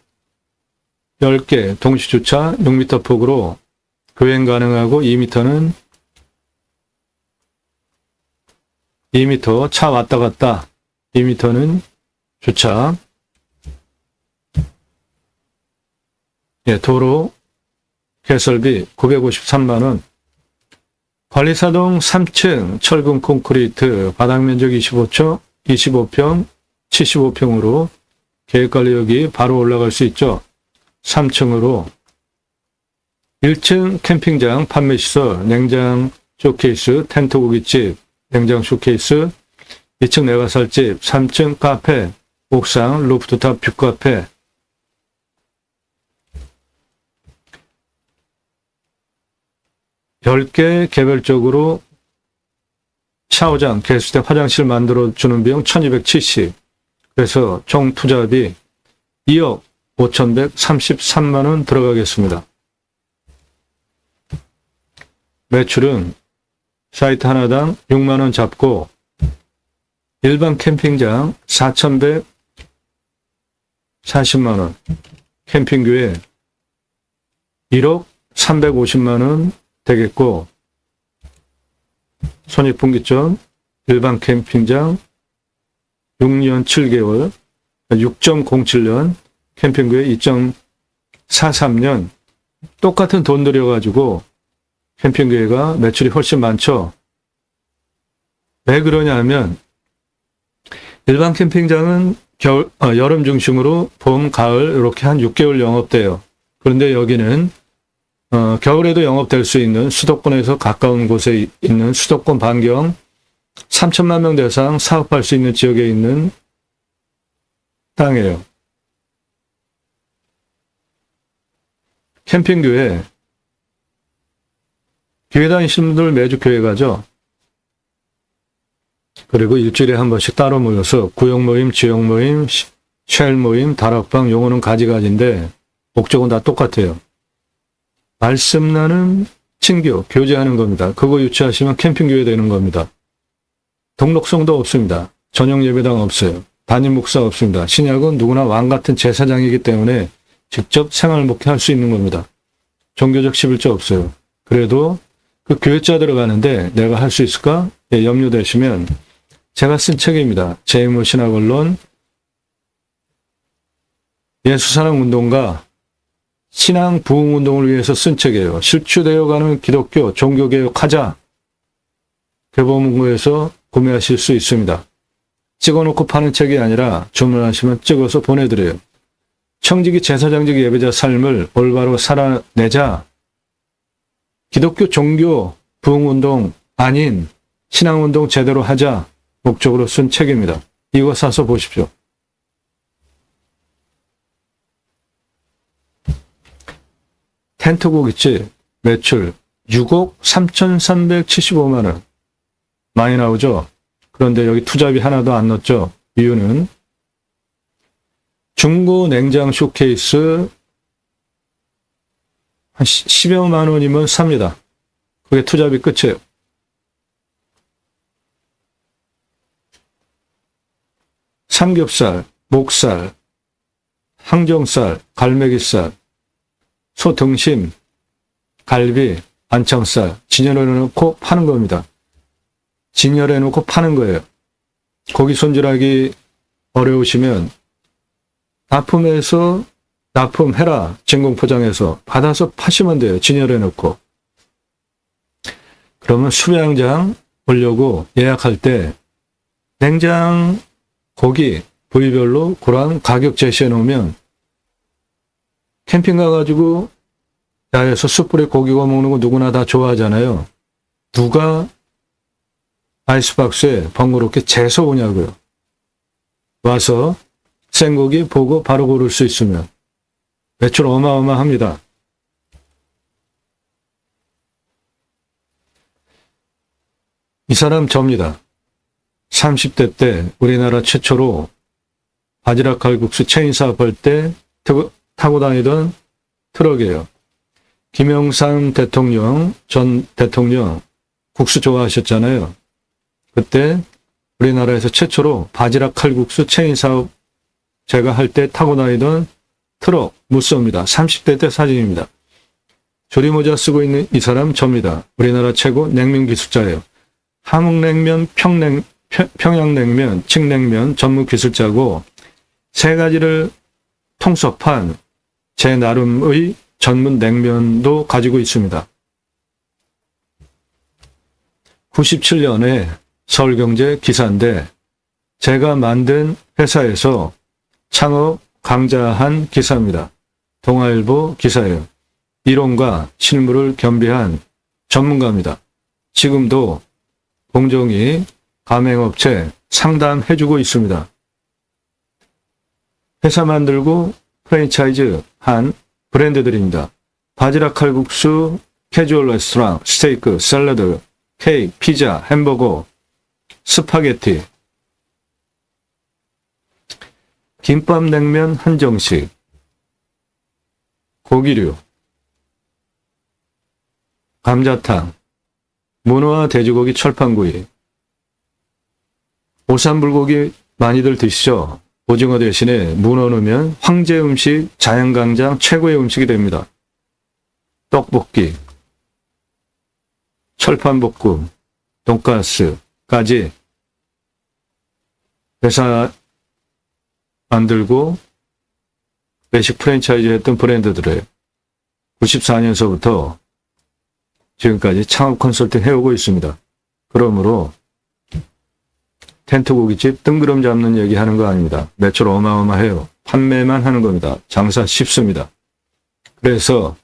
Speaker 1: 10개 동시주차 6m 폭으로 교행 가능하고 2m는 2m 차 왔다 갔다 2m는 주차. 도로 개설비 953만원. 관리사동 3층 철근 콘크리트 바닥면적 25평 75평으로 계획관리역이 바로 올라갈 수 있죠. 3층으로 1층 캠핑장 판매시설 냉장 쇼케이스 텐트 고깃집 냉장 쇼케이스 2층 내과살집 3층 카페 옥상 루프탑 뷰카페 10개 개별적으로 샤워장, 개수대, 화장실 만들어주는 비용 1270. 그래서 총 투자비 2억 5,133만원 들어가겠습니다. 매출은 사이트 하나당 6만원 잡고 일반 캠핑장 40만 원. 캠핑교회 1억 350만 원 되겠고, 손익분기점 일반 캠핑장 6년 7개월, 6.07년, 캠핑교회 2.43년, 똑같은 돈 들여가지고 캠핑교회가 매출이 훨씬 많죠. 왜 그러냐면 일반 캠핑장은 여름 중심으로 봄, 가을 이렇게 한 6개월 영업돼요. 그런데 여기는 겨울에도 영업될 수 있는 수도권에서 가까운 곳에 있는 수도권 반경 3천만 명 대상 사업할 수 있는 지역에 있는 땅이에요. 캠핑교회, 교회 다니시는 분들 매주 교회 가죠. 그리고 일주일에 한 번씩 따로 모여서 구역 모임, 지역 모임, 쉘 모임, 다락방, 용어는 가지가지인데 목적은 다 똑같아요. 말씀 나는 친교, 교제하는 겁니다. 그거 유치하시면 캠핑교회 되는 겁니다. 등록성도 없습니다. 전용 예배당 없어요. 담임 목사 없습니다. 신약은 누구나 왕 같은 제사장이기 때문에 직접 생활 목회할 수 있는 겁니다. 종교적 11조 없어요. 그래도 그 교회자 들어가는데 내가 할 수 있을까? 예, 염려되시면 제가 쓴 책입니다. 제2모 신학언론, 예수사랑운동가 신앙 부흥운동을 위해서 쓴 책이에요. 실추되어가는 기독교 종교개혁하자. 교보문고에서 구매하실 수 있습니다. 찍어놓고 파는 책이 아니라 주문하시면 찍어서 보내드려요. 청지기 제사장직 예배자 삶을 올바로 살아내자. 기독교 종교 부흥운동 아닌 신앙운동 제대로 하자 목적으로 쓴 책입니다. 이거 사서 보십시오. 텐트곡 있지? 매출 6억 3,375만 원. 많이 나오죠? 그런데 여기 투자비 하나도 안 넣었죠? 이유는 중고 냉장 쇼케이스 한 10여만 원이면 삽니다. 그게 투자비 끝이에요. 삼겹살, 목살, 항정살, 갈매기살, 소 등심, 갈비, 안창살, 진열해 놓고 파는 겁니다. 진열해 놓고 파는 거예요. 고기 손질하기 어려우시면 납품해서 납품해라. 진공 포장해서 받아서 파시면 돼요. 진열해 놓고. 그러면 수량장 오려고 예약할 때 냉장 고기 부위별로 그런 가격 제시해 놓으면 캠핑 가가지고 야외에서 숯불에 고기 구워 먹는 거 누구나 다 좋아하잖아요. 누가 아이스박스에 번거롭게 재서 오냐고요. 와서 생고기 보고 바로 고를 수 있으면 매출 어마어마합니다. 이 사람 접니다. 30대 때 우리나라 최초로 바지락 칼국수 체인 사업할 때 타고 다니던 트럭이에요. 김영삼 대통령, 전 대통령 국수 좋아하셨잖아요. 그때 우리나라에서 최초로 바지락 칼국수 체인 사업 제가 할 때 타고 다니던 트럭 무쏘입니다. 30대 때 사진입니다. 조리모자 쓰고 있는 이 사람 접니다. 우리나라 최고 냉면 기술자예요. 함흥냉면, 평양냉면, 칡냉면 전문 기술자고 세 가지를 통섭한 제 나름의 전문 냉면도 가지고 있습니다. 97년에 서울경제 기사인데 제가 만든 회사에서 창업 강좌한 기사입니다. 동아일보 기사예요. 이론과 실무를 겸비한 전문가입니다. 지금도 공정위 가맹업체 상담해주고 있습니다. 회사 만들고 프랜차이즈 한 브랜드들입니다. 바지락 칼국수, 캐주얼 레스토랑, 스테이크, 샐러드, 케이크, 피자, 햄버거, 스파게티, 김밥냉면 한정식, 고기류, 감자탕, 문어와 돼지고기 철판구이, 오삼불고기 많이들 드시죠? 오징어 대신에 문어 넣으면 황제 음식, 자연강장 최고의 음식이 됩니다. 떡볶이, 철판볶음, 돈가스까지 회사 만들고 외식 프랜차이즈 했던 브랜드들이에요. 94년서부터 지금까지 창업 컨설팅 해오고 있습니다. 그러므로 텐트 고깃집 뜬구름 잡는 얘기 하는 거 아닙니다. 매출 어마어마해요. 판매만 하는 겁니다. 장사 쉽습니다. 그래서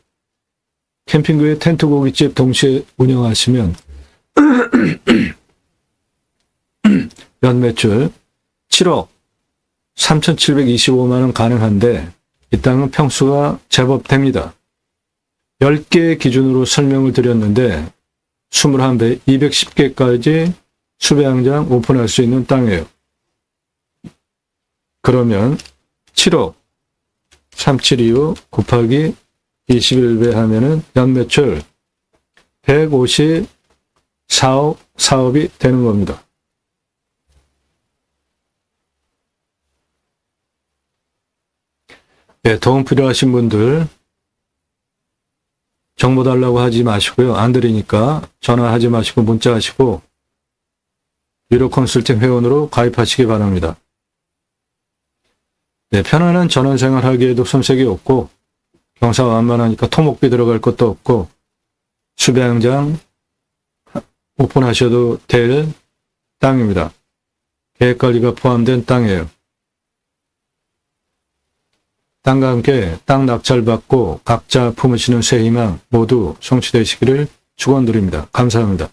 Speaker 1: 캠핑구에 텐트 고깃집 동시에 운영하시면 연 매출 7억 3,725만 원 가능한데 이 땅은 평수가 제법 됩니다. 10개 기준으로 설명을 드렸는데 21배 210개까지 수배양장 오픈할 수 있는 땅이에요. 그러면 7억 372 곱하기 21배 하면은 연매출 154억 사업이 되는 겁니다. 네, 도움 필요하신 분들 정보 달라고 하지 마시고요. 안 드리니까 전화하지 마시고 문자 하시고 유료 컨설팅 회원으로 가입하시기 바랍니다. 네, 편안한 전원생활 하기에도 손색이 없고 경사가 완만하니까 토목비 들어갈 것도 없고 수배양장 오픈하셔도 될 땅입니다. 계획관리가 포함된 땅이에요. 땅과 함께 땅 낙찰받고 각자 품으시는 새 희망 모두 성취되시기를 축원드립니다. 감사합니다.